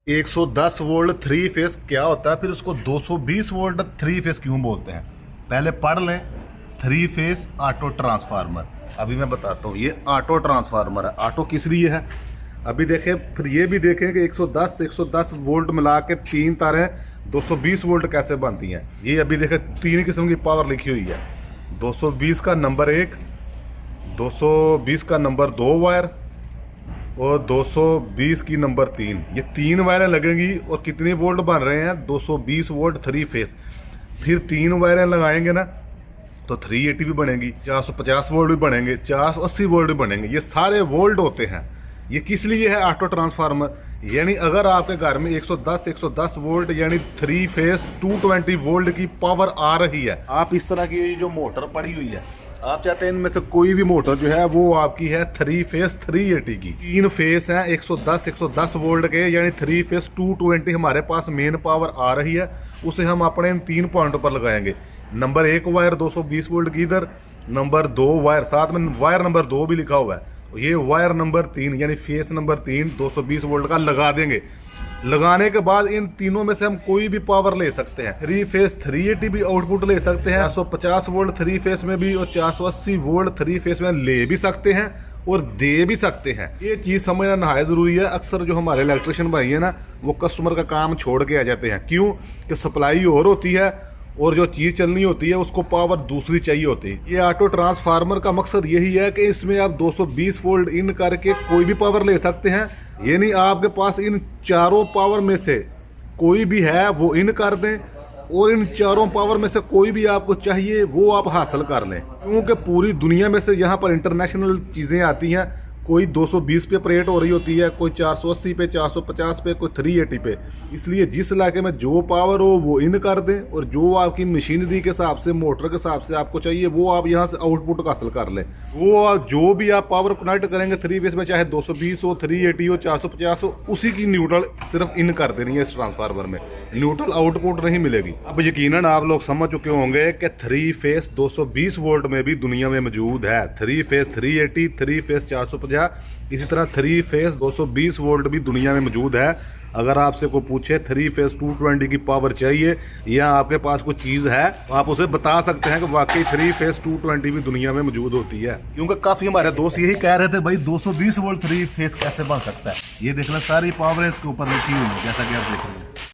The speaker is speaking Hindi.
110 वोल्ट थ्री फेस क्या होता है, फिर उसको 220 वोल्ट थ्री फेस क्यों बोलते हैं। पहले पढ़ लें। थ्री फेस ऑटो ट्रांसफार्मर, अभी मैं बताता हूँ। ये ऑटो ट्रांसफार्मर है। ऑटो किस लिए है अभी देखें, फिर ये भी देखें कि 110 वोल्ट मिला के तीन तारें 220 वोल्ट कैसे बनती हैं। ये अभी देखें तीन किस्म की पावर लिखी हुई है। 220 का नंबर 1, 220 का नंबर 2 वायर और 220 की नंबर 3। ये तीन वायरें लगेंगी और कितने वोल्ट बन रहे हैं, 220 वोल्ट थ्री फेस। फिर तीन वायरें लगाएंगे ना तो 380 भी बनेंगी, 450 वोल्ट भी बनेंगे, 480 वोल्ट भी बनेंगे। ये सारे वोल्ट होते हैं। ये किस लिए है ऑटो ट्रांसफार्मर, यानी अगर आपके घर में 110 वोल्ट यानी थ्री फेस 220 वोल्ट की पावर आ रही है, आप इस तरह की जो मोटर पड़ी हुई है, आप चाहते हैं इनमें से कोई भी मोटर जो है वो आपकी है थ्री फेस 380 की। तीन फेस हैं 110 वोल्ट के, यानी थ्री फेस 220 हमारे पास मेन पावर आ रही है। उसे हम अपने इन तीन पॉइंटों पर लगाएंगे। नंबर 1 वायर 220 वोल्ट की इधर, नंबर 2 वायर, साथ में वायर नंबर 2 भी लिखा हुआ है। ये वायर नंबर 3 यानी फेस नंबर 3 220 वोल्ट का लगा देंगे। लगाने के बाद इन तीनों में से हम कोई भी पावर ले सकते हैं। थ्री फेस 380 भी आउटपुट ले सकते हैं, 450 वोल्ट थ्री फेस में भी और 480 वोल्ट थ्री फेस में ले भी सकते हैं और दे भी सकते हैं। ये चीज़ समझना नहायत ज़रूरी है। अक्सर जो हमारे इलेक्ट्रिशियन भाई है ना, वो कस्टमर का काम छोड़ के आ जाते हैं। क्यों कि सप्लाई और होती है और जो चीज़ चलनी होती है उसको पावर दूसरी चाहिए होती है। ये ऑटो ट्रांसफार्मर का मकसद यही है कि इसमें आप 220 वोल्ट इन करके कोई भी पावर ले सकते हैं। ये नहीं आपके पास इन चारों पावर में से कोई भी है वो इन कर दें और इन चारों पावर में से कोई भी आपको चाहिए वो आप हासिल कर लें। क्योंकि पूरी दुनिया में से यहाँ पर इंटरनेशनल चीज़ें आती हैं। कोई 220 पे ऑपरेट हो रही होती है, कोई 480 पे, 450 पे, कोई 380 पे। इसलिए जिस इलाके में जो पावर हो वो इन कर दें और जो आपकी मशीनरी के हिसाब से, मोटर के हिसाब से आपको चाहिए वो आप यहाँ से आउटपुट हासिल कर लें। वो जो भी आप पावर कनेक्ट करेंगे थ्री फेस में, चाहे 220 हो, 380 हो, 450 हो, उसी की न्यूट्रल सिर्फ इन कर देनी है। इस ट्रांसफार्मर में न्यूट्रल आउटपुट नहीं मिलेगी। अब यकीनन आप लोग समझ चुके होंगे कि थ्री फेस 220 वोल्ट में भी दुनिया में मौजूद है। थ्री फेस 380, थ्री फेस 450, इसी तरह थ्री फेस 220 वोल्ट भी दुनिया में मौजूद है। अगर आपसे कोई पूछे थ्री फेस 220 की पावर चाहिए या आपके पास कोई चीज़ है, तो आप उसे बता सकते हैं कि वाकई थ्री फेस 220 भी दुनिया में मौजूद होती है। क्योंकि काफ़ी हमारे दोस्त यही कह रहे थे, भाई 220 वोल्ट थ्री फेस कैसे बन सकता है। ये देखना सारी पावर इसके ऊपर लिखी हुई है, जैसा कि आप देख रहे हैं।